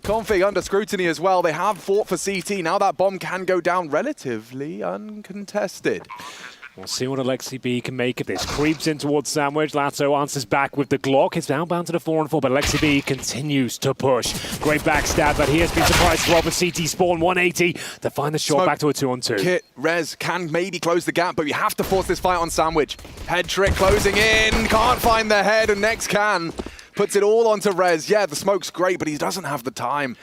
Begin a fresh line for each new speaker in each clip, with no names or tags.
Config under scrutiny as well. They have fought for CT. Now that bomb can go down relatively uncontested.
We'll see what Alexibi can make of this. Creeps in towards Sandwich. Lato answers back with the Glock. It's now bound to the 4-4, but Alexibi continues to push. Great backstab, but he has been surprised to rob a CT spawn 180 to find the shot
Smoke.
back to a 2-on-2.
Kit, Rez can maybe close the gap, but we have to force this fight on Sandwich. Head trick closing in. Can't find the head, and next can. Puts it all onto Rez. Yeah, the smoke's great, but he doesn't have the time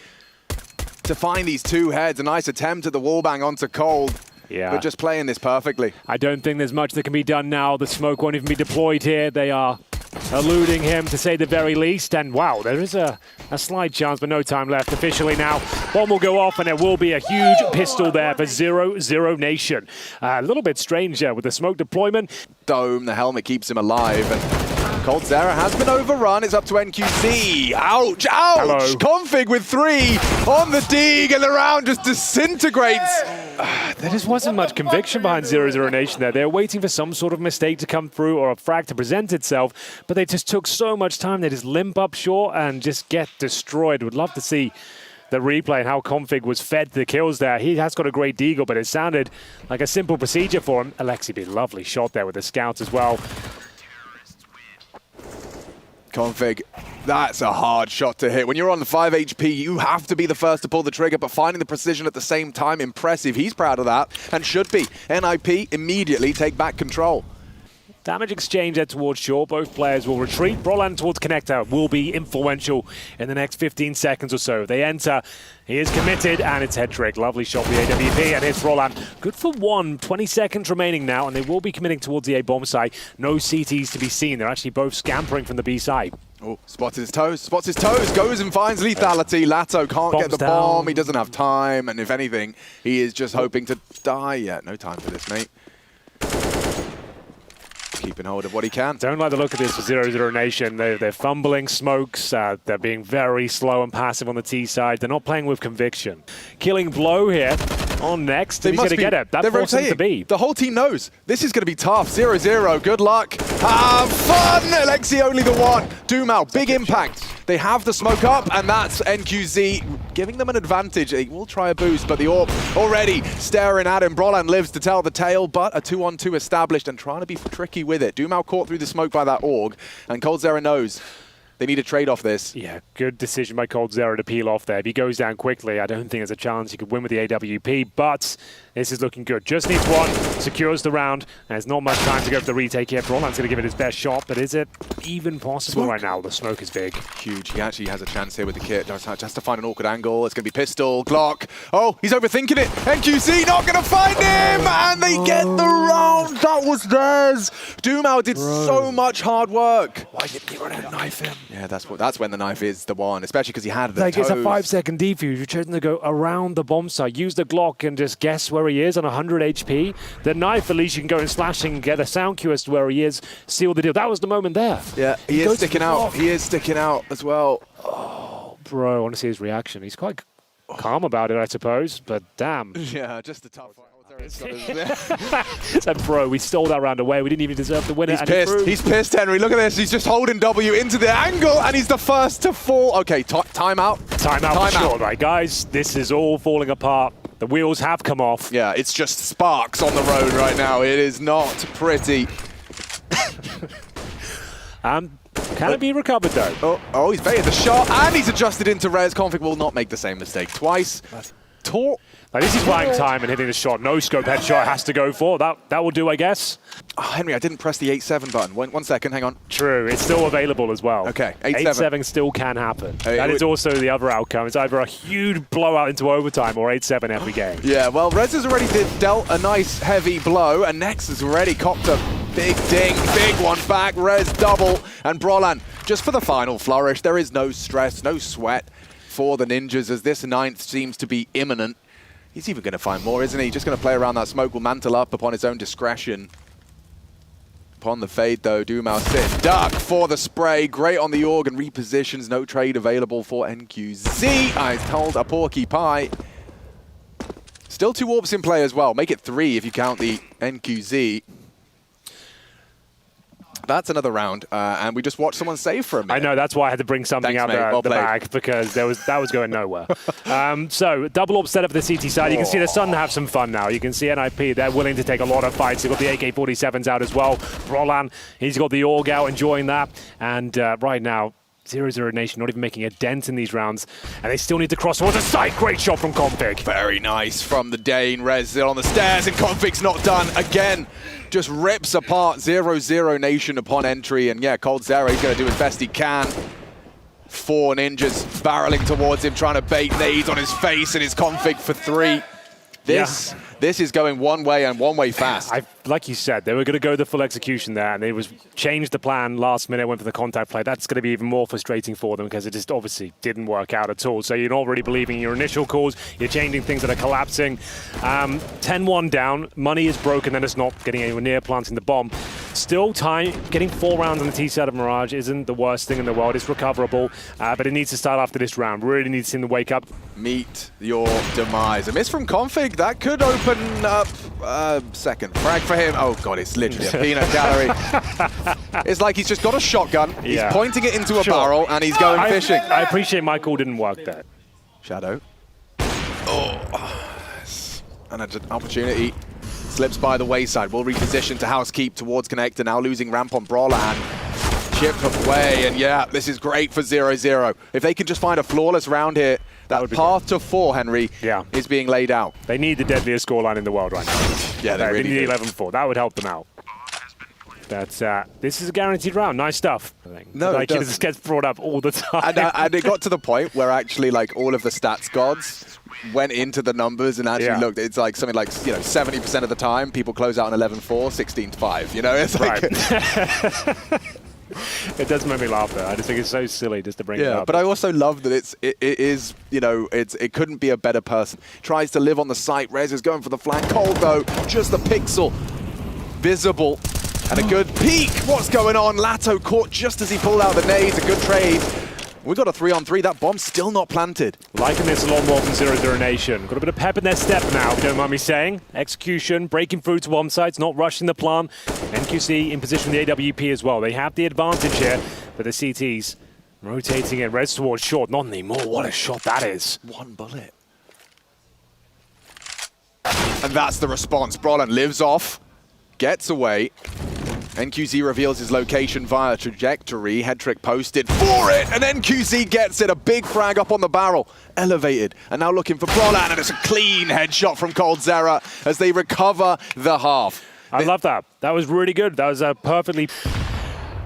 to find these two heads. A nice attempt at the wallbang onto Cold.
Yeah.
But just playing this perfectly.
I don't think there's much that can be done now. The smoke won't even be deployed here. They are eluding him, to say the very least. And wow, there is a slight chance, but no time left officially now. Bomb will go off, and there will be a huge pistol there for 00NATION. A little bit strange with the smoke deployment.
Dome, the helmet keeps him alive. And coldzera has been overrun. It's up to NQZ. Ouch, ouch!
Hello.
Config with 3 on the dig, and the round just disintegrates.
There just wasn't much conviction behind 00NATION there. They were waiting for some sort of mistake to come through or a frag to present itself, but they just took so much time. They just limp up short and just get destroyed. Would love to see the replay and how Config was fed the kills there. He has got a great deagle, but it sounded like a simple procedure for him. Alexibi, lovely shot there with the scouts as well.
Config, that's a hard shot to hit. When you're on 5 HP, you have to be the first to pull the trigger, but finding the precision at the same time, impressive. He's proud of that, and should be. NIP immediately take back control.
Damage exchange there towards short. Both players will retreat. Brolan towards connector will be influential in the next 15 seconds or so. They enter. He is committed, and it's head trick. Lovely shot for the AWP, and here's Roland. Good for 1. 20 seconds remaining now, and they will be committing towards the A bomb site. No CTs to be seen. They're actually both scampering from the B side.
Oh, spots his toes, goes and finds lethality. Lato can't get the bomb. He doesn't have time, and if anything, he is just hoping to die. Yeah, no time for this, mate. Keeping hold of what he can.
Don't like the look of this for 00NATION. They're fumbling smokes. They're being very slow and passive on the T side. They're not playing with conviction. Killing blow here on next. He's going to get it. That forces him to be.
The whole team knows this is going to be tough. 0-0. Good luck. Have fun. Alexi only the one. Dumal, big impact. They have the smoke up, and that's NQZ giving them an advantage. They will try a boost, but the AWP already staring at him. Brolan lives to tell the tale, but a 2-on-2 established and trying to be tricky with it. Dumal caught through the smoke by that AUG, and coldzera knows they need to trade off this. Yeah,
good decision by coldzera to peel off there. If he goes down quickly, I don't think there's a chance he could win with the AWP, but this is looking good. Just needs one, secures the round. There's not much time to go for the retake here. Brolan's going to give it his best shot, but is it even possible right now? The smoke is big.
Huge. He actually has a chance here with the kit. Just has to find an awkward angle. It's going to be pistol, Glock. Oh, he's overthinking it. NQC not going to find him, and they get the round. That was theirs. Dumal did so much hard work.
Why didn't he run out of knife him?
Yeah, that's when the knife is the one, especially because he had the
toes. It's a 5-second defuse. You're choosing to go around the bomb site, use the Glock and just guess where he is on 100 HP. The knife, at least you can go in slashing and get a sound cue as to where he is, seal the deal. That was the moment there.
Yeah, he is sticking out. He is sticking out as well.
Oh, bro, I want to see his reaction. He's quite calm about it, I suppose, but damn.
Yeah, just a tough one.
Said, bro, we stole that round away. We didn't even deserve to win it.
He's pissed. He's pissed, Henry. Look at this. He's just holding W into the angle, and he's the first to fall. Okay, timeout.
Timeout for sure, right, guys? This is all falling apart. The wheels have come off.
Yeah, it's just sparks on the road right now. It is not pretty.
Can it be recovered, though?
Oh, he's baited the shot, and he's adjusted into Rez. Config will not make the same mistake twice.
Now, this is buying time and hitting the shot. No scope headshot has to go for. That will do, I guess.
Oh, Henry, I didn't press the 8-7 button. One second, hang on.
True, it's still available as well.
Okay,
8-7 still can happen. That is also the other outcome. It's either a huge blowout into overtime or 8-7 every game.
Yeah, well, Rez has already dealt a nice heavy blow, and Nex has already copped a big ding, big one back. Rez double, and Brolan just for the final flourish. There is no stress, no sweat for the Ninjas as this 9th seems to be imminent. He's even going to find more, isn't he? Just going to play around that smoke, will mantle up upon his own discretion. Upon the fade, though, Dumal sit duck for the spray. Great on the AUG and repositions. No trade available for NQZ. I told a porky pie. Still 2 AWPs in play as well. Make it 3 if you count the NQZ. That's another round, and we just watched someone save for a minute.
I know, that's why I had to bring something
Thanks,
out
mate. Well
the
played.
bag, because that was going nowhere. So, double up set up for the CT side. You can see the Sun have some fun now. You can see NIP, they're willing to take a lot of fights. They've got the AK-47s out as well. Brolan, he's got the AUG out, enjoying that. And right now, 00Nation not even making a dent in these rounds, and they still need to cross towards a site. Great shot from Config.
Very nice from the Dane. Rez still on the stairs, and Config's not done again. Just rips apart 00Nation upon entry, and yeah, coldzera, he's going to do as best he can. 4 ninjas barreling towards him, trying to bait nades on his face, and his Config for 3. This is going one way and one way fast.
Like you said, they were going to go the full execution there, and they changed the plan last minute, went for the contact play. That's going to be even more frustrating for them because it just obviously didn't work out at all. So you're not really believing in your initial calls. You're changing things that are collapsing. 10-1 down. Money is broken, and it's not getting anywhere near planting the bomb. Still time. Getting 4 rounds on the T side of Mirage isn't the worst thing in the world. It's recoverable, but it needs to start after this round. Really needs him to wake up.
Meet your demise. A miss from Config. That could open up second frag for him. Oh god, it's literally a peanut gallery. It's like he's just got a shotgun, he's pointing it into a barrel, and he's going fishing.
I appreciate my call didn't work there.
Shadow. And an opportunity. Slips by the wayside. Will reposition to housekeep towards connector. Now losing ramp on Brawler and chip away. And yeah, this is great for 0-0. If they can just find a flawless round here, that path to 4, Henry, is being laid out.
They need the deadliest scoreline in the world right now.
Yeah, they really
need
do.
11-4. That would help them out. That's this is a guaranteed round. Nice stuff. I think.
No,
like it just gets brought up all the time.
And it got to the point where actually, like, all of the stats gods went into the numbers and actually looked. It's like something like 70% of the time people close out an 11-4, 16-5. You know, it's like.
It does make me laugh though. I just think it's so silly just to bring it up.
But I also love that it is, it couldn't be a better person. Tries to live on the site. Rez is going for the flank. Cold though, just the pixel visible. And a good peek. What's going on? Lato caught just as he pulled out the nades. A good trade. We got a 3-on-3. That bomb's still not planted.
Liking this a lot more from 00Nation. Got a bit of pep in their step now, if you don't mind me saying. Execution, breaking through to bomb sites, not rushing the plan. NQC in position with the AWP as well. They have the advantage here, but the CTs rotating it. Reds towards short. Not anymore. What a shot that is.
1 bullet. And that's the response. Brolin lives off, gets away. NQZ reveals his location via trajectory. Head trick posted for it, and NQZ gets it. A big frag up on the barrel. Elevated, and now looking for Brolan, and it's a clean headshot from coldzera as they recover the half.
I love that. That was really good. That was a perfectly...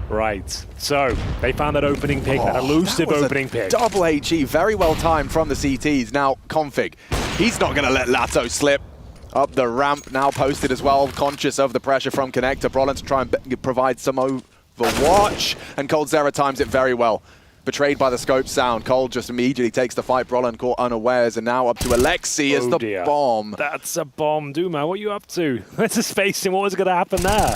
Right. So, they found that opening pick, that elusive opening pick.
Double HE, very well timed from the CTs. Now, Config, he's not going to let Lato slip. Up the ramp, now posted as well, conscious of the pressure from connector. Brolin to try and provide some overwatch, and coldzera times it very well. Betrayed by the scope sound, Cold just immediately takes the fight. Brolin caught unawares, and now up to Alexi as the bomb.
That's a bomb. Duma, what are you up to? There's a spacing. What was going to happen there?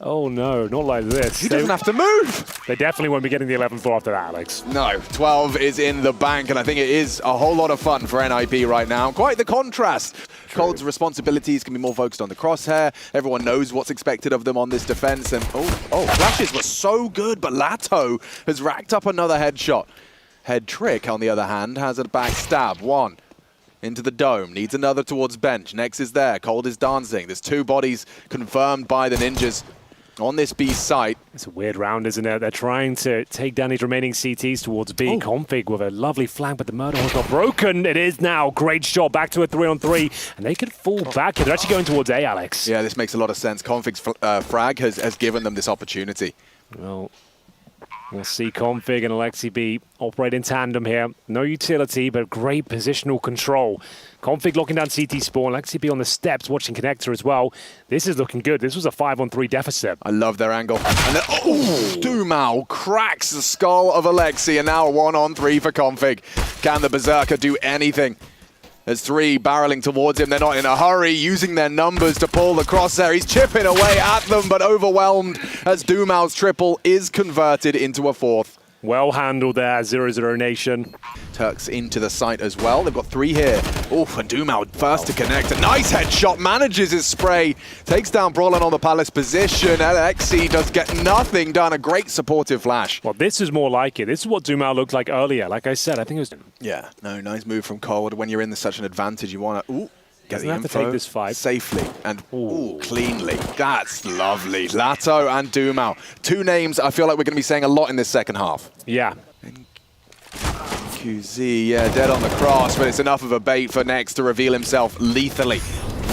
Oh no, not like this.
He doesn't have to move.
They definitely won't be getting the 11-4 after that, Alex.
No, 12 is in the bank, and I think it is a whole lot of fun for NIP right now. Quite the contrast. Cold's responsibilities can be more focused on the crosshair. Everyone knows what's expected of them on this defense, and flashes were so good, but Lato has racked up another headshot. Head trick, on the other hand, has a back stab. 1 into the dome, needs another towards bench. Next is there, Cold is dancing. There's 2 bodies confirmed by the ninjas on this B site.
It's a weird round, isn't it? They're trying to take down these remaining CTs towards B. Config with a lovely flank, but the murder was not broken. It is now. Great shot. Back to a 3-on-3. And they could fall back here. They're actually going towards A, Alex.
Yeah, this makes a lot of sense. Config's frag has given them this opportunity.
Well, we'll see Config and Alexi B operate in tandem here. No utility, but great positional control. Config locking down CT spawn. Alexi B on the steps, watching connector as well. This is looking good. This was a 5-on-3 deficit.
I love their angle. And then, Dumao cracks the skull of Alexi, and now a 1-on-3 for Config. Can the Berserker do anything? There's 3 barreling towards him. They're not in a hurry, using their numbers to pull the crosshair. He's chipping away at them, but overwhelmed as Dumao's triple is converted into a 4th.
Well handled there, 00Nation.
Turks into the site as well. They've got 3 here. Oh, and Dumao first to connect. A nice headshot, manages his spray. Takes down Brollan on the Palace position. Alexi does get nothing done. A great supportive flash.
Well, this is more like it. This is what Dumao looked like earlier. Like I said, I think it was...
Yeah, no, nice move from Cold. When you're in such an advantage, you want to...
Doesn't have to take this fight.
Safely and cleanly. That's lovely. Lato and Dumao. 2 names I feel like we're going to be saying a lot in this second half.
Yeah.
QZ, yeah, dead on the cross, but it's enough of a bait for Nex to reveal himself lethally.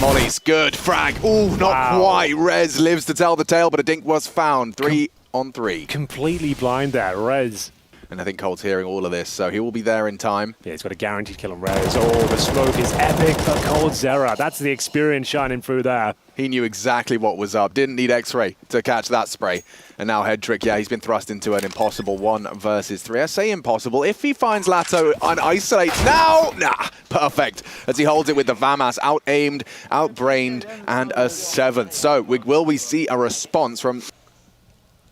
Molly's good. Frag. Ooh, not quite. Rez lives to tell the tale, but a dink was found. 3 on 3.
Completely blind there, Rez.
And I think Cold's hearing all of this, so he will be there in time.
Yeah, he's got a guaranteed kill on Rez. Oh, the smoke is epic for coldzera. That's the experience shining through there.
He knew exactly what was up. Didn't need X-ray to catch that spray. And now Head Trick, yeah, he's been thrust into an impossible 1 versus 3. I say impossible. If he finds Lato and isolates now, nah, perfect. As he holds it with the Vamas, out-aimed, out-brained, and a 7th. So will we see a response from...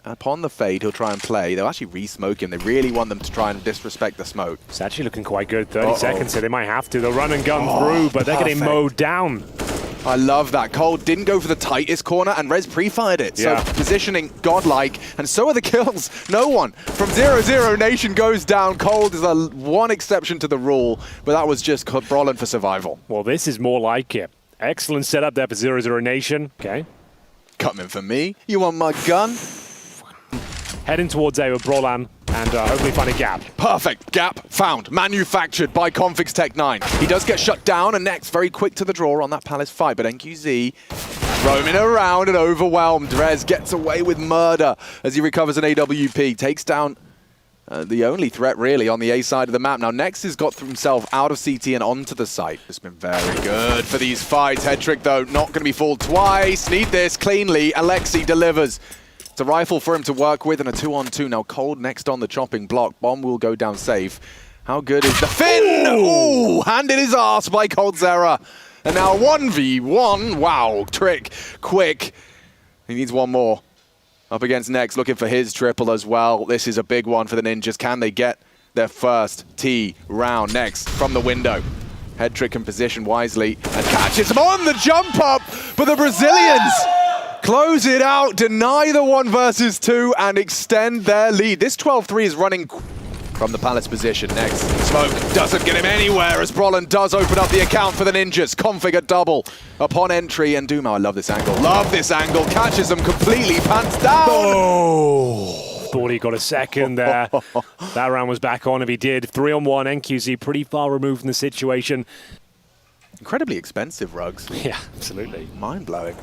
Upon the fade, he'll try and play. They'll actually re-smoke him. They really want them to try and disrespect the smoke.
It's actually looking quite good. 30 seconds here. They might have to. They'll run and gun through, but they're getting mowed down.
I love that. Cold didn't go for the tightest corner, and Rez pre-fired it.
Yeah.
So positioning godlike, and so are the kills. No one from 00NATION goes down. Cold is the one exception to the rule, but that was just Brollan for survival.
Well, this is more like it. Excellent setup there for 00NATION. Okay.
Coming for me? You want my gun?
Heading towards A with Brollan and hopefully find a gap.
Perfect. Gap found. Manufactured by Config's Tech 9. He does get shut down, and Next very quick to the draw on that Palace fight, but NQZ roaming around and overwhelmed. Rez gets away with murder as he recovers an AWP. Takes down the only threat really on the A side of the map. Now Next has got himself out of CT and onto the site. It's been very good for these fights. Head Trick though, not going to be fooled twice. Need this cleanly. Alexi delivers. It's a rifle for him to work with and a 2-on-2. Now Cold next on the chopping block. Bomb will go down safe. How good is the Finn? Ooh, handed his ass by coldzera. And now 1v1. Wow, Trick, quick. He needs one more. Up against Next, looking for his triple as well. This is a big one for the Ninjas. Can they get their first T round? Next from the window. Head Trick in position wisely and catches him on the jump up. But the Brazilians close it out, deny the 1 versus 2, and extend their lead. This 12-3 is running from the Palace position. Next, smoke doesn't get him anywhere as Brollan does open up the account for the Ninjas. Config a double upon entry, and Dumao, I love this angle. Love this angle. Catches them completely, pants down.
Oh, thought he got a second there. That round was back on if he did. 3-on-1, NQZ pretty far removed from the situation.
Incredibly expensive rugs.
Yeah, absolutely.
Mind-blowing.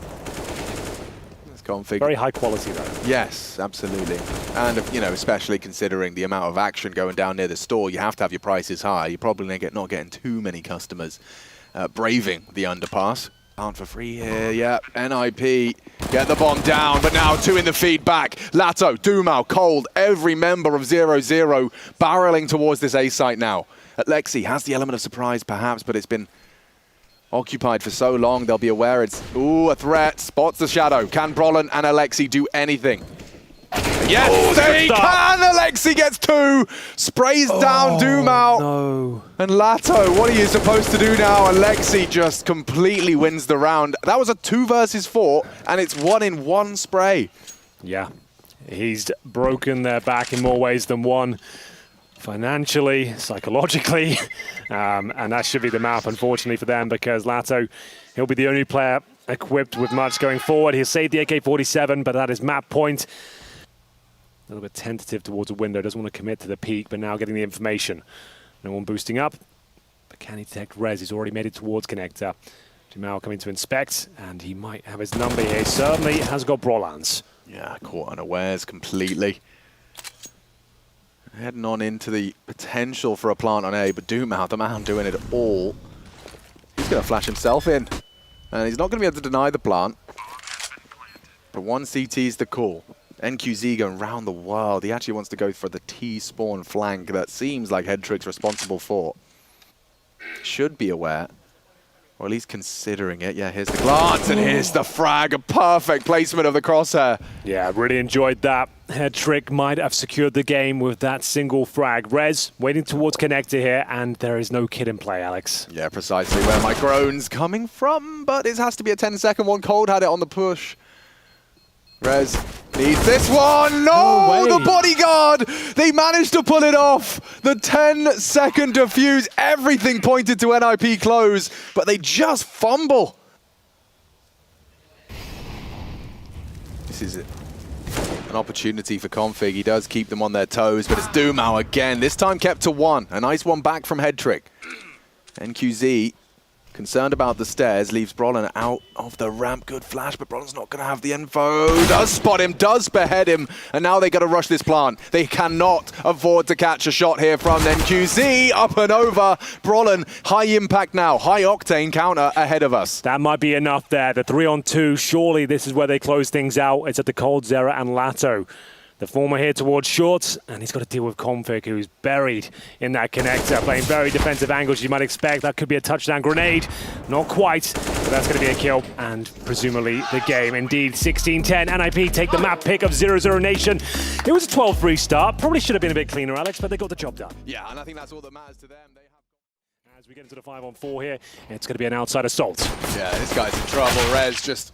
Config.
Very high quality though.
Yes, absolutely. And, you know, especially considering the amount of action going down near the store, you have to have your prices high. You're probably not getting too many customers braving the underpass. Aren't for free here, yeah. NIP, get the bomb down, but now 2 in the feedback. Lato, Dumao, Cold, every member of 00 barreling towards this A site now. Alexi has the element of surprise perhaps, but it's been occupied for so long, they'll be aware it's, ooh, a threat. Spots the shadow. Can Brollan and Alexi do anything? Yes, they can! Alexi gets 2! Sprays down Dumao.
No.
And Lato, what are you supposed to do now? Alexi just completely wins the round. That was a 2 versus 4, and it's 1 in 1 spray.
Yeah, he's broken their back in more ways than one. Financially, psychologically, and that should be the map, unfortunately, for them, because Lato, he'll be the only player equipped with much going forward. He'll save the AK-47, but at his map point, a little bit tentative towards a window, doesn't want to commit to the peak, but now getting the information. No one boosting up, but can he detect Rez? He's already made it towards connector. Dumao coming to inspect, and he might have his number here. He certainly has got Brollan's.
Yeah, caught unawares completely. Heading on into the potential for a plant on A, but Dumao, the man doing it all. He's going to flash himself in. And he's not going to be able to deny the plant. But 1 CT is the call. NQZ going round the world. He actually wants to go for the T-spawn flank that seems like Head Trick's responsible for. Should be aware. Or at least considering it. Yeah, here's the glance, and here's the frag. A perfect placement of the crosshair.
Yeah, really enjoyed that. Head Trick might have secured the game with that single frag. Rez waiting towards connector here, and there is no kid in play, Alex.
Yeah, precisely where my groan's coming from, but it has to be a 10-second one. Cold had it on the push. Rez needs this one. No, the bodyguard! They managed to pull it off. The 10-second defuse. Everything pointed to NIP close, but they just fumble. This is it. An opportunity for Config. He does keep them on their toes, but it's Dumao again. This time kept to 1. A nice one back from Head Trick. NQZ, concerned about the stairs, leaves Brollan out of the ramp. Good flash, but Brollan's not going to have the info. Does spot him, does behead him, and now they got to rush this plant. They cannot afford to catch a shot here from NQZ. Up and over. Brollan, high impact now. High octane counter ahead of us.
That might be enough there. The 3-on-2, surely this is where they close things out. It's at the Cold, Zera, and Lato. The former here towards shorts, and he's got to deal with Config, who's buried in that connector, playing very defensive angles you might expect. That could be a touchdown grenade. Not quite, but that's going to be a kill, and presumably the game. Indeed, 16-10. NIP take the map pick of 00Nation. It was a 12-3 start. Probably should have been a bit cleaner, Alex, but they got the job done.
Yeah, and I think that's all that matters to them.
As we get into the 5-on-4 here, it's going to be an outside assault.
Yeah, this guy's in trouble. Rez just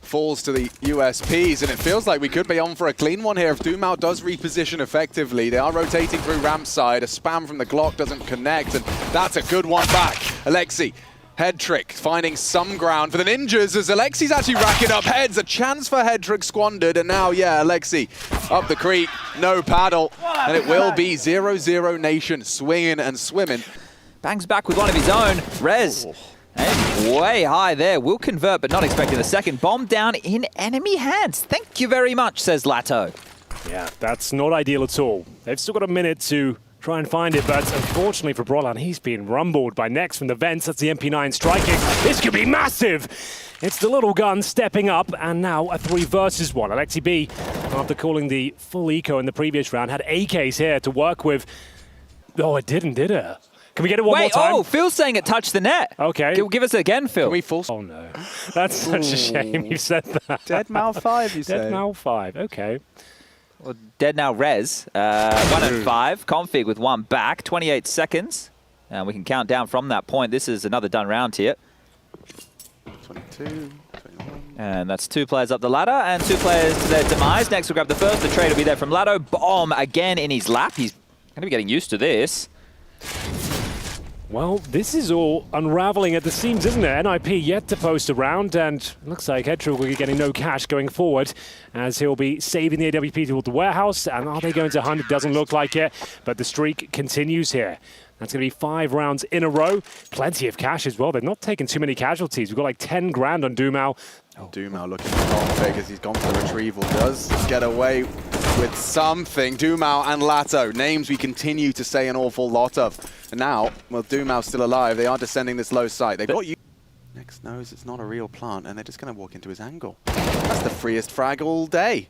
falls to the USPs, and it feels like we could be on for a clean one here if Dumao does reposition effectively. They are rotating through ramp side. A spam from the Glock doesn't connect, and that's a good one back. Alexi, Head Trick finding some ground for the Ninjas as Alexi's actually racking up heads. A chance for Head Trick squandered, and now, yeah, Alexi up the creek, no paddle, and it will be 00Nation swinging and swimming.
Bangs back with one of his own. Rez. And way high there. Will convert, but not expecting the second. Bomb down in enemy hands. Thank you very much, says Lato.
Yeah, that's not ideal at all. They've still got a minute to try and find it, but unfortunately for Brollan, he's being rumbled by Nex from the vents. That's the MP9 striking. This could be massive! It's the little gun stepping up, and now a 3 versus 1. Alexi B, after calling the full eco in the previous round, had AKs here to work with. Oh, it didn't, did it? Can we get it one more time?
Oh, Phil's saying it touched the net.
Okay.
Give us it again, Phil.
Can we full?
Oh, no. That's such a shame you said that.
Dead Mal 5, you say?
Dead Mal 5, okay.
Well, dead now Rez. 1 and 5. Config with 1 back. 28 seconds. And we can count down from that point. This is another done round here.
22, 21.
And that's 2 players up the ladder and 2 players to their demise. Next, we'll grab the first. The trade will be there from Lato. Bomb again in his lap. He's going to be getting used to this.
Well, this is all unraveling at the seams, isn't it? NIP yet to post a round, and it looks like Hedrick will be getting no cash going forward, as he'll be saving the AWP toward the warehouse. And are they going to hunt? It doesn't look like it, but the streak continues here. That's going to be 5 rounds in a row. Plenty of cash as well. They've not taken too many casualties. We've got like 10 grand on Dumao.
Oh. Dumao looking for Config as he's gone for the retrieval. Does get away with something. Dumao and Lato, names we continue to say an awful lot of. And now, well, Dumao's still alive. They are descending this low site. They've got you. Next knows it's not a real plant, and they're just going to walk into his angle. That's the freest frag all day.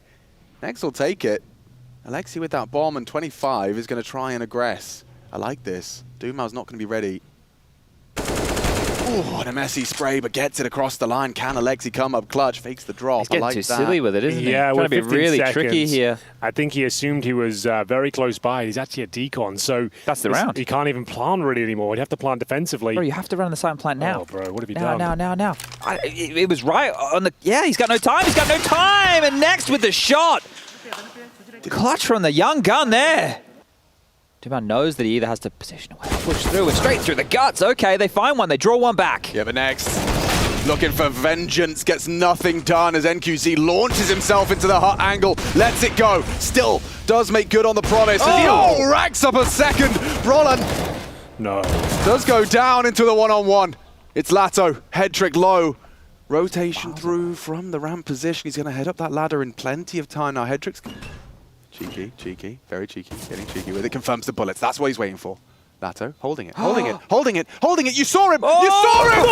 Next will take it. Alexi with that bomb and 25 is going to try and aggress. I like this. Dumao's not going to be ready. Oh, and a messy spray, but gets it across the line. Can Alexi come up clutch? Fakes the drop.
He's getting too silly with it, isn't he?
Yeah,
trying to be really
seconds,
tricky here.
I think he assumed he was very close by. He's actually a decon, so
that's the round.
He can't even plant really anymore. He'd have to plant defensively.
Bro, you have to run the side plant now.
Oh, bro, what have you done?
Now. It was right on the. Yeah, he's got no time. He's got no time. And next with the shot. Clutch from the young gun there. Dumao knows that he either has to position away or push through and straight through the guts. Okay, they find one. They draw one back.
Yeah, but next, looking for vengeance, gets nothing done as NQZ launches himself into the hot angle, lets it go. Still does make good on the promise. Oh, racks up a second. Brollan does go down into the one-on-one. It's Lato, head trick low. Rotation through from the ramp position. He's going to head up that ladder in plenty of time now. Head trick's cheeky, very cheeky, getting cheeky with it. Confirms the bullets. That's what he's waiting for. Lato, holding it. You saw him! You saw him!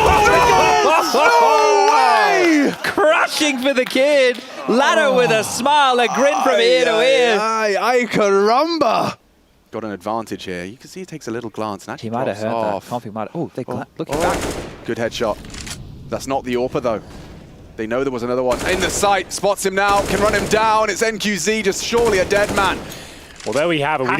No way!
Crushing for the kid. Lato with a smile, a grin from ear to ear.
Ay, caramba! Got an advantage here. You can see he takes a little glance and actually
He might have heard
off.
that. Config might have. Oh, looking back.
Good headshot. That's not the AWPer though. They know there was another one. In the sight, spots him now, can run him down. It's NQZ, just surely a dead man.
Well, there we have it. We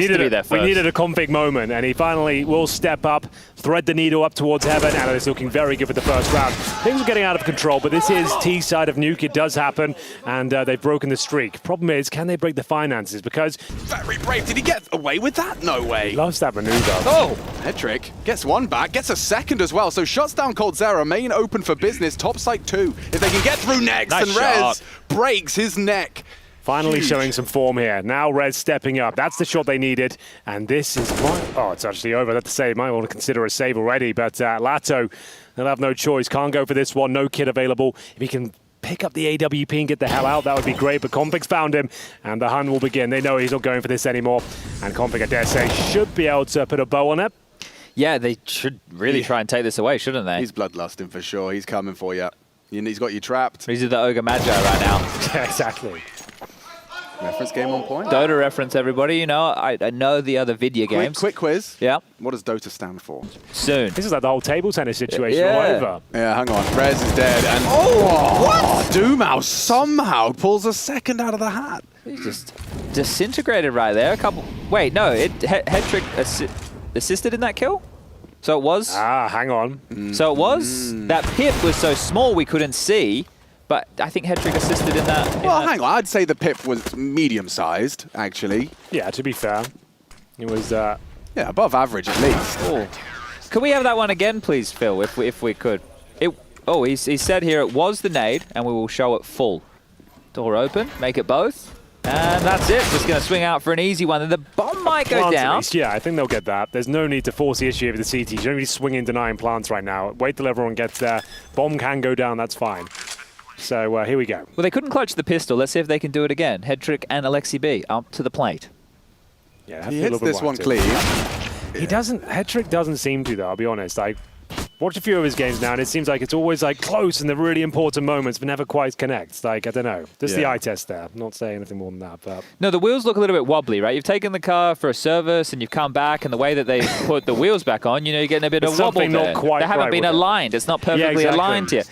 needed a config moment, and he finally will step up, thread the needle up towards heaven, and it's looking very good for the first round. Things are getting out of control, but this is T side of Nuke. It does happen, and they've broken the streak. Problem is, can they break the finances? Because
very brave. Did he get away with that? No way.
He loves that maneuver.
Oh, head trick. Gets one back, gets a second as well. So shuts down coldzera, main open for business, top site 2. If they can get through next,
Nice
and
shot.
Rez breaks his neck.
Finally
Huge.
showing some form here. Now Rez stepping up. That's the shot they needed. And this is oh, it's actually over. That's to say, might want to consider a save already. But Lato, they'll have no choice. Can't go for this one. No kit available. If he can pick up the AWP and get the hell out, that would be great. But Config's found him, and the hunt will begin. They know he's not going for this anymore. And Config, I dare say, should be able to put a bow on it.
Yeah, they should really try and take this away, shouldn't they?
He's bloodlusting for sure. He's coming for you. He's got you trapped.
He's the Ogre Magi right now.
Yeah, exactly.
Reference game on point.
Dota reference, everybody. You know, I know the other video games.
Quick quiz.
Yeah.
What does Dota stand for?
Soon.
This is like the whole table tennis situation
Yeah.
all over.
Yeah, hang on. Rez is dead. And what? Doomau somehow pulls a second out of the hat.
He's just disintegrated right there. A couple. Wait, no. Head trick assisted in that kill. So it was.
Ah, hang on.
So it was. That pip was so small we couldn't see. But I think head trick assisted in that.
Well, hang on. I'd say the pip was medium-sized, actually.
Yeah, to be fair. It was...
Yeah, above average at least.
Oh. Could we have that one again, please, Phil, if we could? He said here it was the nade, and we will show it full. Door open, make it both. And that's it. Just going to swing out for an easy one. And the bomb might go
Plants at
down.
least, yeah, I think they'll get that. There's no need to force the issue over the CT. You don't need to swing in denying plants right now. Wait till everyone gets there. Bomb can go down, that's fine. So here we go.
Well, they couldn't clutch the pistol. Let's see if they can do it again. Head trick and Alexi B up to the plate.
Yeah,
He hits this one clean.
He doesn't. Head trick doesn't seem to, though. I'll be honest. I watch a few of his games now, and it seems like it's always like close in the really important moments, but never quite connects. Like I don't know. Just the eye test there. I'm not saying anything more than that, but
No, the wheels look a little bit wobbly, right? You've taken the car for a service, and you've come back, and the way that they put the wheels back on, you know, you're getting a bit of wobble
something
there.
not quite
They haven't
right
been
with it.
aligned. It's not perfectly
exactly.
aligned here.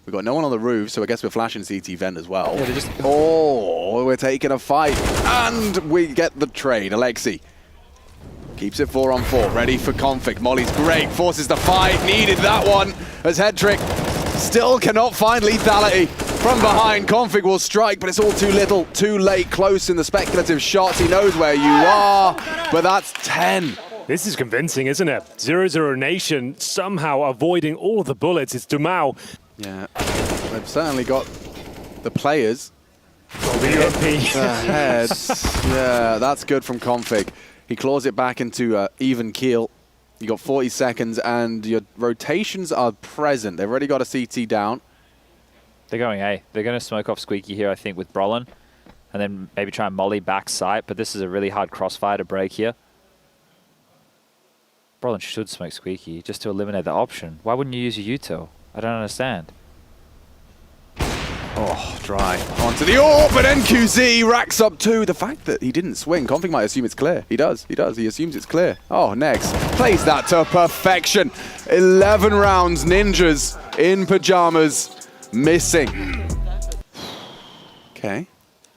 We've got no one on the roof, so I guess we're flashing CT vent as well.
Yeah, they're just-
Oh, we're taking a fight. And we get the trade. Alexi keeps it 4-on-4. Ready for config. Molly's great. Forces the fight. Needed that one. As head trick still cannot find lethality. From behind, config will strike, but it's all too little. Too late. Close in the speculative shots. He knows where you are. But that's 10.
this is convincing, isn't it? 00Nation somehow avoiding all of the bullets. It's Doumau.
Yeah, they've certainly got the players.
The UMP.
Ahead. Yeah, that's good from config. He claws it back into even keel. You got 40 seconds, and your rotations are present. They've already got a CT down.
They're going A. They're going to smoke off Squeaky here, I think, with Brolin. And then maybe try and molly back sight, but this is a really hard crossfire to break here. Brolin should smoke Squeaky just to eliminate the option. Why wouldn't you use your util? I don't understand.
Oh, dry. Onto the orb, but NQZ racks up 2. The fact that he didn't swing, config might assume it's clear. He does. He assumes it's clear. Oh, next. Plays that to perfection. 11 rounds, ninjas in pajamas, missing. Okay.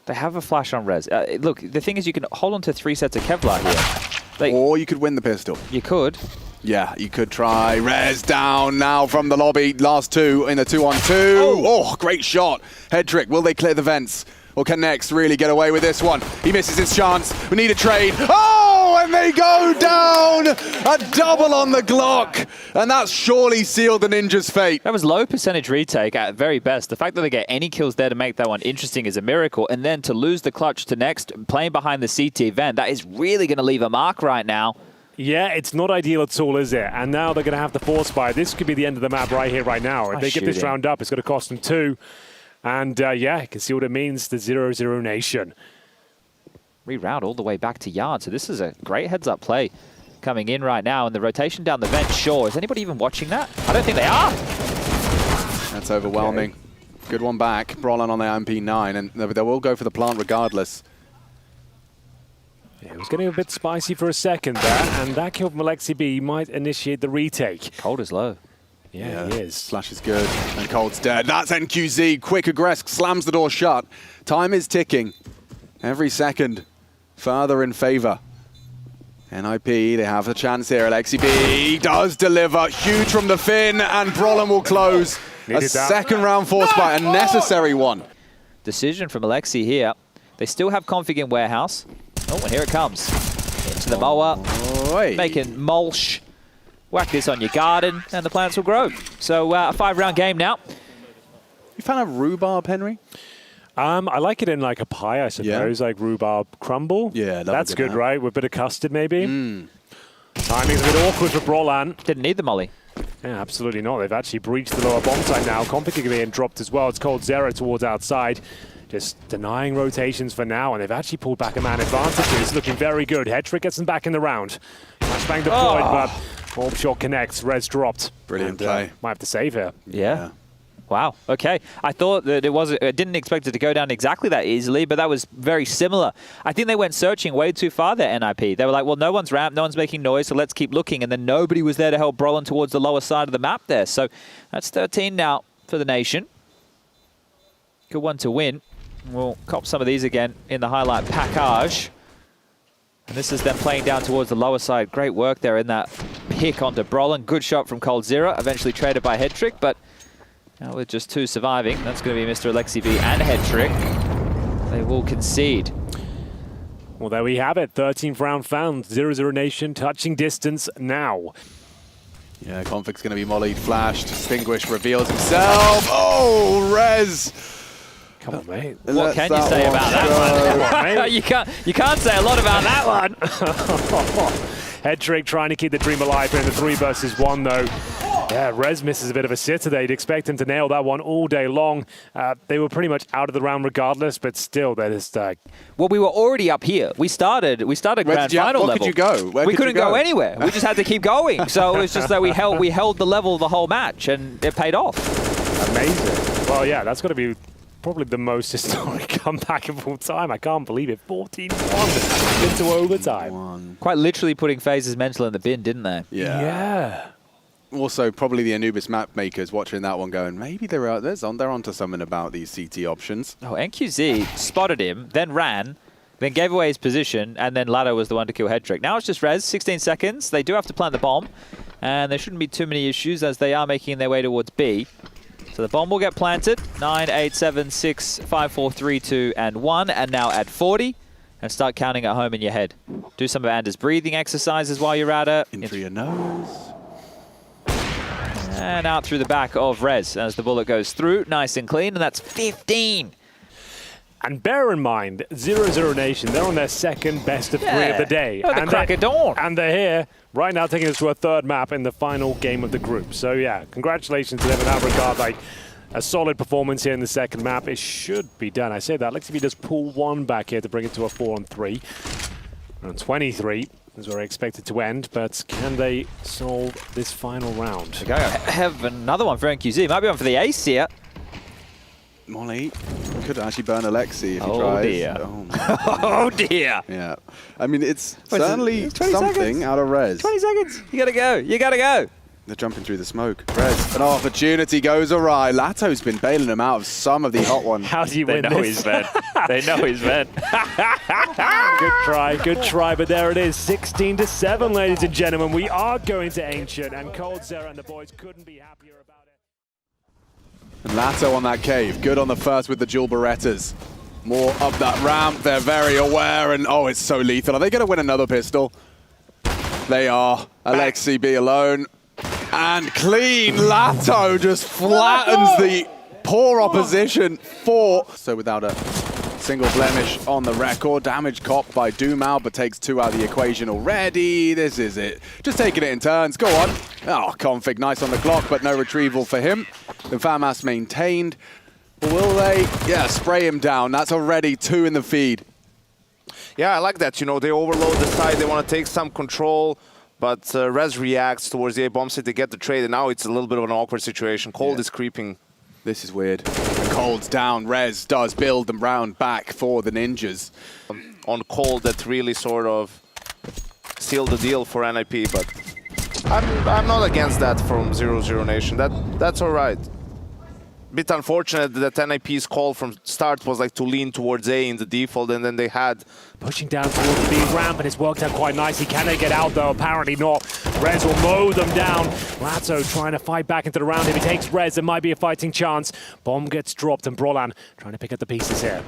They have a flash on Rez. Look, the thing is you can hold on to 3 sets of Kevlar here. Like,
Or you could win the pistol.
you could.
Yeah, you could try. Rez down now from the lobby. Last 2 in a 2-on-2. Oh, great shot. Head trick. Will they clear the vents? Or can Nex really get away with this one? He misses his chance. We need a trade. Oh, and they go down. A double on the Glock. And that's surely sealed the Ninja's fate.
That was low percentage retake at very best. The fact that they get any kills there to make that one interesting is a miracle. And then to lose the clutch to Next, playing behind the CT vent, that is really going to leave a mark right now.
Yeah, it's not ideal at all, is it? And now they're going to have to force buy. This could be the end of the map right here, right now. If they get this round up, it's going to cost them 2. And yeah, you can see what it means to 00Nation.
Reroute all the way back to Yard. So this is a great heads-up play coming in right now. And the rotation down the vent, sure. Is anybody even watching that? I don't think they are.
That's overwhelming. Okay. Good one back. Brolin on the MP9. And they will go for the plant regardless.
Yeah, it was getting a bit spicy for a second there, and that kill from Alexi B might initiate the retake.
Cold is low.
Yeah, he is.
Slash is good, and Cold's dead. That's NQZ. Quick aggressive slams the door shut. Time is ticking. Every second further in favor. NIP, they have a chance here. Alexi B does deliver. Huge from the Finn, and Brollan will close. A second round force fight, a necessary one.
Decision from Alexi here. They still have config in warehouse. Oh, and here it comes. Into the mower. Making mulch. Whack this on your garden, and the plants will grow. So a 5-round game now.
You fan of rhubarb, Henry?
I like it in like a pie, I suppose, like rhubarb crumble.
Yeah,
that's good, right? With a bit of custard, maybe. Timing's a bit awkward for Brollan.
Didn't need the molly.
Yeah, absolutely not. They've actually breached the lower bomb site now. Config being dropped as well. It's Cold0 towards outside. Just denying rotations for now, and they've actually pulled back a man advantage. It's looking very good. Headtrick gets them back in the round. Flashbang deployed, but Orb Shot connects. Res dropped.
Brilliant play.
Might have to save here.
Yeah. Wow. Okay. I thought that I didn't expect it to go down exactly that easily, but that was very similar. I think they went searching way too far there, NIP. They were like, well, no one's ramped, no one's making noise, so let's keep looking. And then nobody was there to help Brollan towards the lower side of the map there. So that's 13 now for the Nation. Good one to win. We'll cop some of these again in the highlight package. And this is them playing down towards the lower side. Great work there in that pick onto Brollan. Good shot from Cold0, eventually traded by Headtrick, but now with just 2 surviving, that's going to be Mr. Alexi B and Headtrick. They will concede.
Well, there we have it. 13th round found. 00Nation touching distance now.
Yeah, Config's going to be mollied, flashed, Distinguished reveals himself. Oh, Rez!
Come on, mate.
What can you say about that one? Come on, mate. You can't say a lot about that one.
Headtrick trying to keep the dream alive here in the 3 versus 1, though. Yeah, Rez misses a bit of a sitter there. You'd expect him to nail that one all day long. They were pretty much out of the round regardless, but still, they're just...
Well, we were already up here. We started grand final level.
Where could you go?
We couldn't go anywhere. We just had to keep going. So it was just that we held the level the whole match, and it paid off.
Amazing. Well, yeah, that's got to be probably the most historic comeback of all time. I can't believe it. 14-1 into overtime.
Quite literally putting FaZe's mental in the bin, didn't they?
Yeah.
Also, probably the Anubis map makers watching that one going, maybe they're onto something about these CT options.
Oh, NQZ spotted him, then ran, then gave away his position, and then Ladder was the one to kill Headtrick. Now it's just Rez, 16 seconds. They do have to plant the bomb, and there shouldn't be too many issues as they are making their way towards B. So the bomb will get planted. 9, 8, 7, 6, 5, 4, 3, 2, and 1. And now at 40. And start counting at home in your head. Do some of Anders' breathing exercises while you're at it.
In through your nose.
And out through the back of Rez as the bullet goes through. Nice and clean. And that's 15.
And bear in mind, 00Nation, they're on their second best of 3 of the day.
Oh, the crack of dawn.
And they're here right now taking us to a 3rd map in the final game of the group. So yeah, congratulations to them in that regard. Like a solid performance here in the 2nd map. It should be done. I say that. Let's see if he does pull 1 back here to bring it to a 4-on-3. Round 23 is where I expect it to end, but can they solve this final round?
Okay, I have another one for NQZ. Might be one for the ace here.
Molly could actually burn Alexi if he tries.
Oh dear.
Oh,
oh dear.
Yeah. I mean, it's certainly something
seconds?
out of Rez.
20 seconds. You gotta go. You gotta go.
They're jumping through the smoke. Rez, an opportunity goes awry. Lato's been bailing him out of some of the hot ones.
How do you win
know
this?
He's bad. They know he's bad.
Good try, but there it is. 16-7, ladies and gentlemen. We are going to Ancient, and Cold0 and the boys couldn't be happier about it.
And Lato on that cave. Good on the first with the dual Berettas. More up that ramp. They're very aware, and oh, it's so lethal. Are they going to win another pistol? They are. Alexi B alone. And clean. Lato just flattens the poor opposition. 4. So without a single blemish on the record. Damage copped by Dumao, but takes 2 out of the equation already. This is it. Just taking it in turns. Go on. Oh, Config nice on the clock, but no retrieval for him. The FAMAS maintained. Will they? Yeah, spray him down. That's already 2 in the feed.
Yeah, I like that. You know, they overload the side. They want to take some control. But Rez reacts towards the A-bomb site to get the trade, and now it's a little bit of an awkward situation. Cold is creeping.
This is weird. And Cold's down. Rez does build them round back for the ninjas.
On Cold, that really sort of sealed the deal for NIP, but I'm not against that from 00Nation. That's all right. Bit unfortunate that NIP's call from start was like to lean towards A in the default, and then they had
pushing down towards the B ramp, and it's worked out quite nicely. Can they get out though? Apparently not. Rez will mow them down. Lato trying to fight back into the round. If he takes Rez, there might be a fighting chance. Bomb gets dropped, and Brolan trying to pick up the pieces here.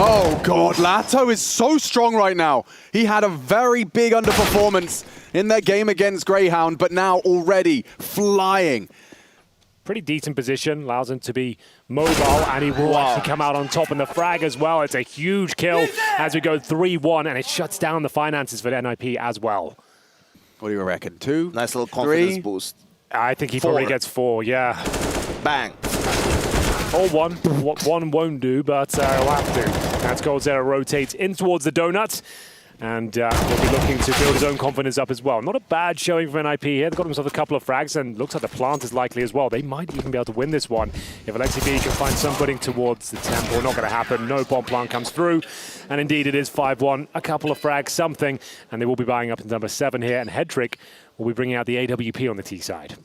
Oh God, Lato is so strong right now. He had a very big underperformance in their game against Greyhound, but now already flying.
Pretty decent position, allows him to be mobile, and he will actually come out on top in the frag as well. It's a huge kill as we go 3-1, and it shuts down the finances for NIP as well.
What do you reckon? 2?
nice little confidence
3?
boost.
I think he
4.
probably gets 4, yeah.
Bang.
Or 1. 1 won't do, but he'll have to. That's Coldzera rotates in towards the donut. And he'll be looking to build his own confidence up as well. Not a bad showing for NIP here. They've got themselves a couple of frags, and looks like the plant is likely as well. They might even be able to win this one. If Alexi B can find some footing towards the temple, not going to happen. No bomb plant comes through. And indeed, it is 5-1. A couple of frags, something. And they will be buying up into number 7 here. And Hedrick will be bringing out the AWP on the T side.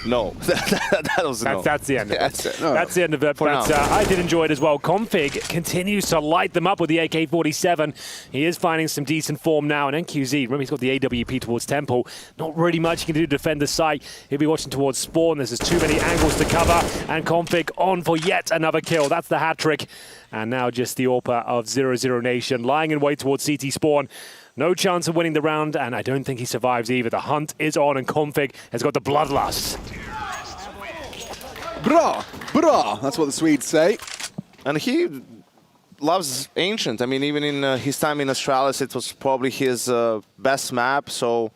No, that was no.
That's the end of it.
That's it.
No.
That's the end of it. But I did enjoy it as well. Config continues to light them up with the AK-47. He is finding some decent form now. And NQZ, remember he's got the AWP towards Temple. Not really much he can do to defend the site. He'll be watching towards Spawn. There's just too many angles to cover. And Config on for yet another kill. That's the hat trick. And now just the AWPer of 00Nation lying in wait towards CT Spawn. No chance of winning the round, and I don't think he survives either. The hunt is on, and Config has got the bloodlust.
Bra, bra. That's what the Swedes say.
And he loves Ancient. I mean, even in his time in Astralis, it was probably his best map, so...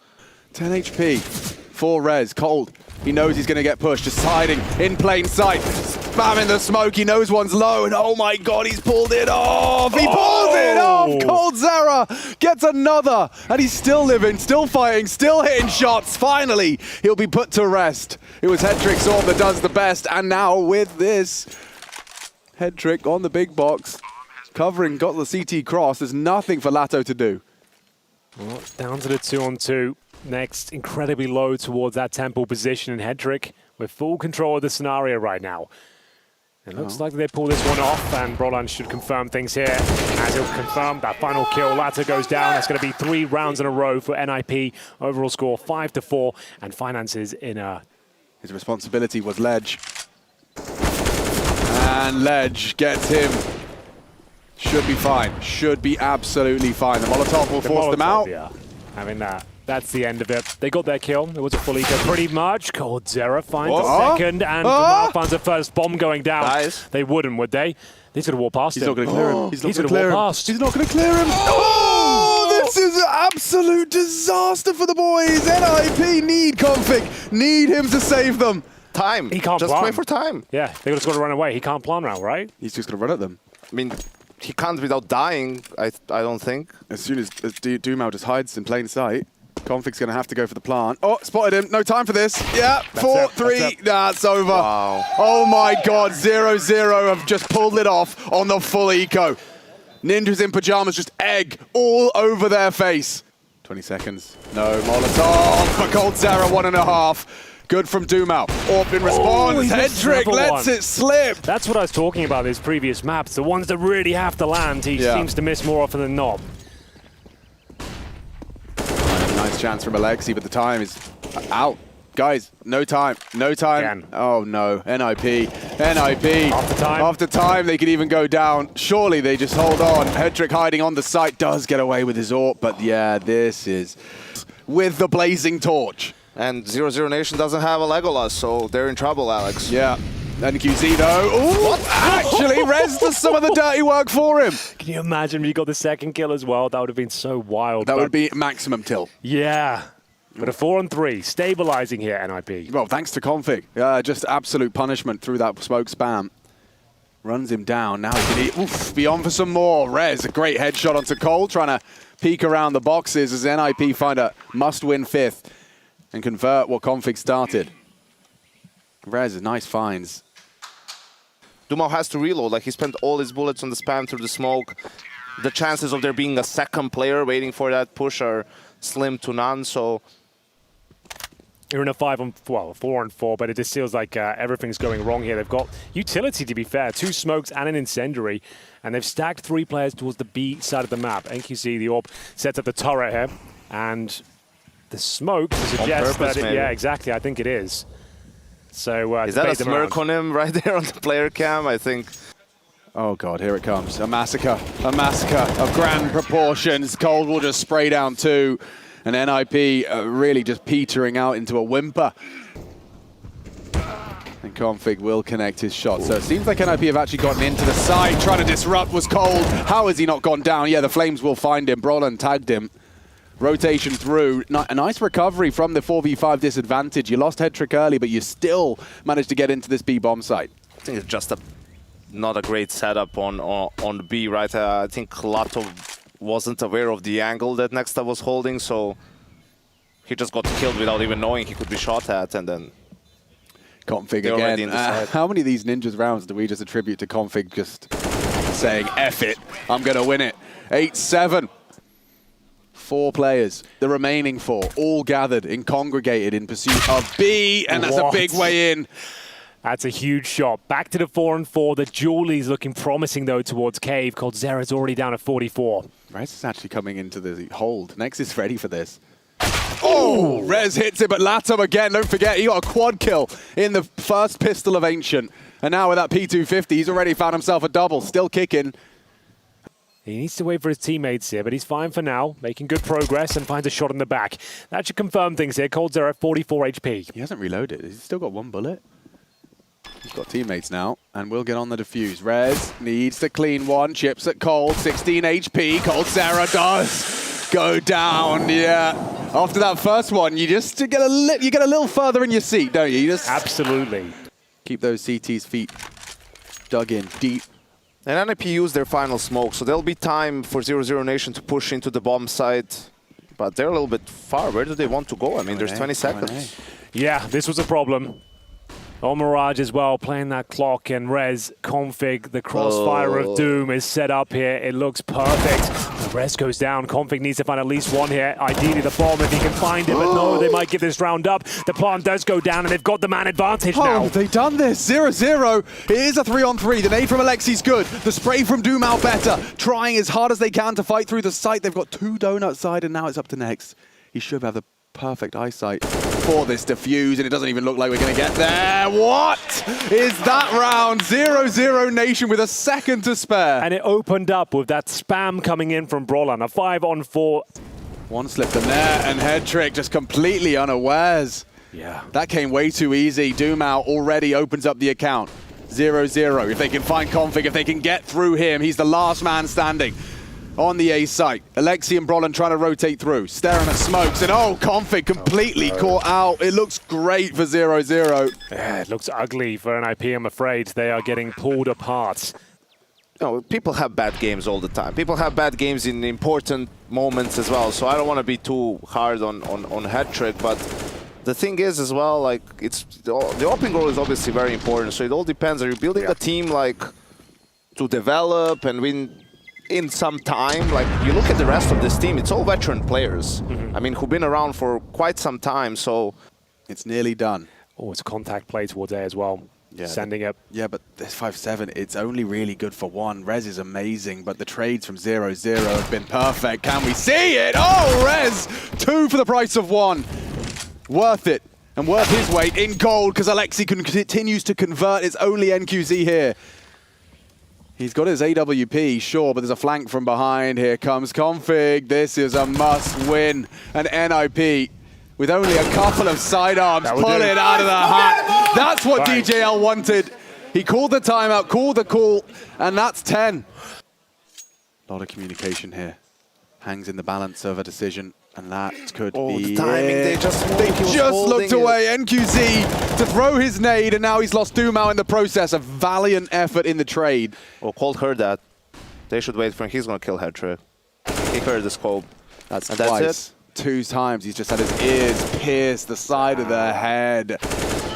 10 HP, 4 res, cold. He knows he's going to get pushed, just hiding in plain sight. Spamming the smoke, he knows one's low, and oh my God, he's pulled it off! He pulls it off! Coldzera gets another, and he's still living, still fighting, still hitting shots. Finally, he'll be put to rest. It was Hedrick's AWP that does the best, and now with this, Hedrick on the big box, covering, got the CT cross. There's nothing for Lato to do.
Well, down to the 2-on-2. Next, incredibly low towards that temple position, and Hedrick with full control of the scenario right now. It looks like they pull this one off, and Brolan should confirm things here. As he'll confirm that final kill, Lato goes down. That's going to be 3 rounds in a row for NIP. Overall score 5-4, and finances in a...
His responsibility was Ledge. And Ledge gets him. Should be fine. Should be absolutely fine. The Molotov will force them out.
Yeah, having that. That's the end of it. They got their kill. It was a full eco pretty much. Coldzera finds a second, and Jamal finds a first bomb going down.
Nice.
They wouldn't, would they? He's going to walk past him.
He's not going to clear him. He's not going to
walk
clear him.
past.
He's not going to clear him. Oh, this is an absolute disaster for the boys. NIP need Config. Need him to save them.
Time.
He can't
just
plan.
wait for time.
Yeah, they're just going to run away. He can't plan now, right?
He's just going to run at them.
I mean, he can't without dying, I don't think.
As soon as Doomau just hides in plain sight, Config's going to have to go for the plant. Oh, spotted him. No time for this. Yeah, 4-3. That's over.
Wow.
Oh my God, 0-0 have just pulled it off on the full eco. Ninjas in pajamas just egg all over their face. 20 seconds. No Molotov for Coldzera, 1.5. Good from Doomau. AWP in response. Hedrick lets it slip.
That's what I was talking about, these previous maps. The ones that really have to land, he seems to miss more often than not.
Nice chance from Alexi, but the time is out. Guys, no time. No time.
Again.
Oh no. NIP. NIP.
After time.
After time, they could even go down. Surely they just hold on. Hedrick hiding on the site does get away with his AWP, but yeah, this is with the blazing torch.
And 00Nation doesn't have a Legolas, so they're in trouble, Alex.
Yeah. NQZ though. Ooh, actually, Rez does some of the dirty work for him.
Can you imagine if you got the second kill as well? That would have been so wild.
That would be maximum till.
Yeah. But a 4-on-3, stabilizing here, NIP.
Well, thanks to Config. Just absolute punishment through that smoke spam. Runs him down. Now he can be on for some more. Rez, a great headshot onto Cole, trying to peek around the boxes as NIP find a must-win 5th and convert what Config started. Rez, nice finds.
Doomau has to reload. Like, he spent all his bullets on the spam through the smoke. The chances of there being a second player waiting for that push are slim to none. So
You're in a 4-on-4, but it just feels like everything's going wrong here. They've got utility, to be fair, 2 smokes and an incendiary, and they've stacked 3 players towards the B side of the map. NQC, the AWP, sets up the turret here, and the smoke suggests that yeah, exactly, I think it is. So
is that a smirk on him right there on the player cam? I think.
Oh God, here it comes. A massacre of grand proportions. Cold will just spray down 2. And NIP really just petering out into a whimper. And Config will connect his shot. So it seems like NIP have actually gotten into the side. Trying to disrupt was Cold. How has he not gone down? Yeah, the Flames will find him. Brollan tagged him. Rotation through. A nice recovery from the 4v5 disadvantage. You lost head trick early, but you still managed to get into this B bomb site.
I think it's just not a great setup on the B, right? I think Lato wasn't aware of the angle that Nexta was holding, so he just got killed without even knowing he could be shot at, and then
Config again. How many of these Ninjas rounds do we just attribute to Config just saying, F it, I'm going to win it? 8-7. 4 players, the remaining 4, all gathered and congregated in pursuit of B, and that's a big way in.
That's a huge shot. Back to the 4-on-4. The Julie's looking promising, though, towards Cave. Cold Zera's already down at 44.
Rez is actually coming into the hold. Nex is ready for this. Oh, Rez hits it, but Lato again. Don't forget, he got a quad kill in the first pistol of Ancient. And now with that P250, he's already found himself a double. Still kicking.
He needs to wait for his teammates here, but he's fine for now, making good progress and finds a shot in the back. That should confirm things here. Cold Zera at 44 HP.
He hasn't reloaded. He's still got 1 bullet. He's got teammates now, and we'll get on the defuse. Rez needs to clean one. Chips at Cold, 16 HP. Cold Zera does go down, yeah. After that first one, you get a little further in your seat, don't you? You just
absolutely
keep those CT's feet dug in deep.
And NIP used their final smoke, so there'll be time for 00Nation to push into the bomb site. But they're a little bit far. Where do they want to go? I mean, there's 20 seconds.
Yeah, this was a problem. Mirage as well, playing that clock, and Rez, Config, the crossfire of doom is set up here. It looks perfect. Rez goes down. Config needs to find at least 1 here. Ideally the bomb if he can find it, but no, they might give this round up. The plant does go down, and they've got the man advantage now.
Oh, they've done this. 0-0. It is a 3-on-3. The nade from Alexi's good. The spray from Doom out better. Trying as hard as they can to fight through the site. They've got 2 donut side, and now it's up to Nex. He should have the perfect eyesight for this defuse, and it doesn't even look like we're going to get there. What is that round? 00Nation with a second to spare.
And it opened up with that spam coming in from Brollan, a 5-on-4.
1 slip in there, and head trick just completely unawares.
Yeah.
That came way too easy. Doom out already opens up the account. 0-0. If they can find Config, if they can get through him, he's the last man standing on the A site. Alexi and Brollan trying to rotate through, staring at smokes, and oh, Config completely caught out. It looks great for 0-0.
Yeah, it looks ugly for NIP, I'm afraid. They are getting pulled apart.
You know, people have bad games all the time. People have bad games in important moments as well, so I don't want to be too hard on head trick, but the thing is as well, like, it's the opening goal is obviously very important, so it all depends. Are you building a team like to develop and win in some time? Like, you look at the rest of this team, it's all veteran players. I mean, who've been around for quite some time, so
it's nearly done.
Oh, it's a contact play towards A as well.
Yeah,
sending it.
Yeah, but this 5-7, it's only really good for 1. Rez is amazing, but the trades from 0-0 have been perfect. Can we see it? Oh, Rez! 2 for the price of 1. Worth it, and worth his weight in gold, because Alexi continues to convert. It's only NQZ here. He's got his AWP, sure, but there's a flank from behind. Here comes Config. This is a must-win. And NIP, with only a couple of sidearms, pull it out of the hat. That's what DJL wanted. He called the timeout, called the call, and that's 10. A lot of communication here. Hangs in the balance of a decision, and that could be
the timing,
it.
they just
looked away. NQZ to throw his nade, and now he's lost Doom out in the process. A valiant effort in the trade.
Oh, Cold heard that. They should wait for him. He's going to kill head trick. He heard the scope.
That's twice. That's it. 2 times he's just had his ears pierce the side of the head.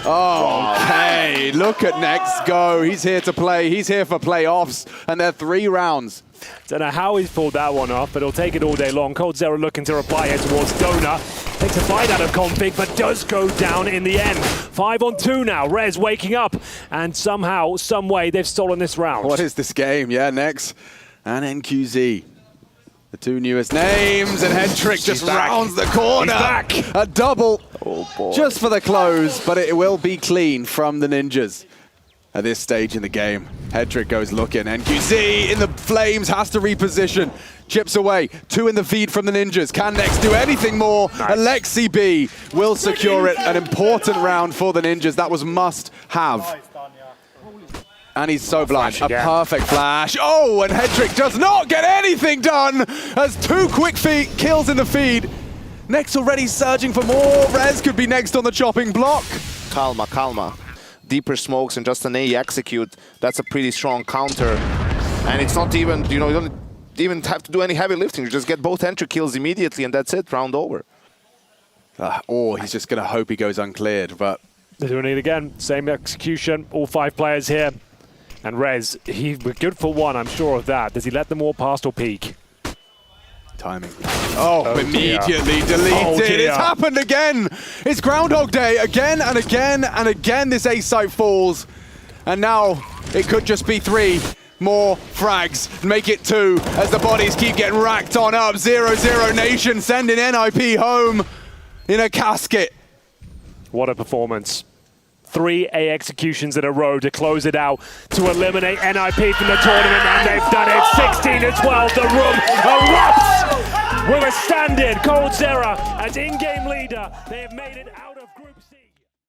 Oh, okay. Look at Nex go. He's here to play. He's here for playoffs. And they're 3 rounds.
Don't know how he's pulled that one off, but he'll take it all day long. coldzera looking to reply here towards Donor. Takes a bite out of Config, but does go down in the end. 5-on-2 now. Rez waking up, and somehow, some way, they've stolen this round.
What is this game? Yeah, Nex and NQZ. The two newest names, and hettrick just rounds the corner.
He's back.
A double,
Oh boy.
just for the close, but it will be clean from the Ninjas at this stage in the game. hettrick goes looking. NQZ in the flames, has to reposition. Chips away. 2 in the feed from the Ninjas. Can Nex do anything more?
Nice.
Alexi B will secure it. An important round for the Ninjas. That was must have. And he's so blind. A perfect flash. Oh, and hettrick does not get anything done as 2 quick kills in the feed. Nex already surging for more. Rez could be next on the chopping block.
Calma, calma. Deeper smokes and just an A execute. That's a pretty strong counter. And it's not even, you don't even have to do any heavy lifting. You just get both entry kills immediately and that's it, round over.
Or he's just going to hope he goes uncleared, but...
They're doing it again. Same execution. All 5 players here. And Rez, we're good for 1, I'm sure of that. Does he let them all past or peek?
Timing. Oh, immediately
dear.
deleted.
Oh, dear.
It's happened again. It's Groundhog Day again and again and again. This A site falls. And now it could just be 3 more frags. Make it 2 as the bodies keep getting racked on up. 00NATION sending NIP home in a casket.
What a performance. 3 A executions in a row to close it out, to eliminate NIP from the tournament, and they've done it. 16-12, the room erupts with a stand-in. coldzera as in-game leader. They have made it out of Group C.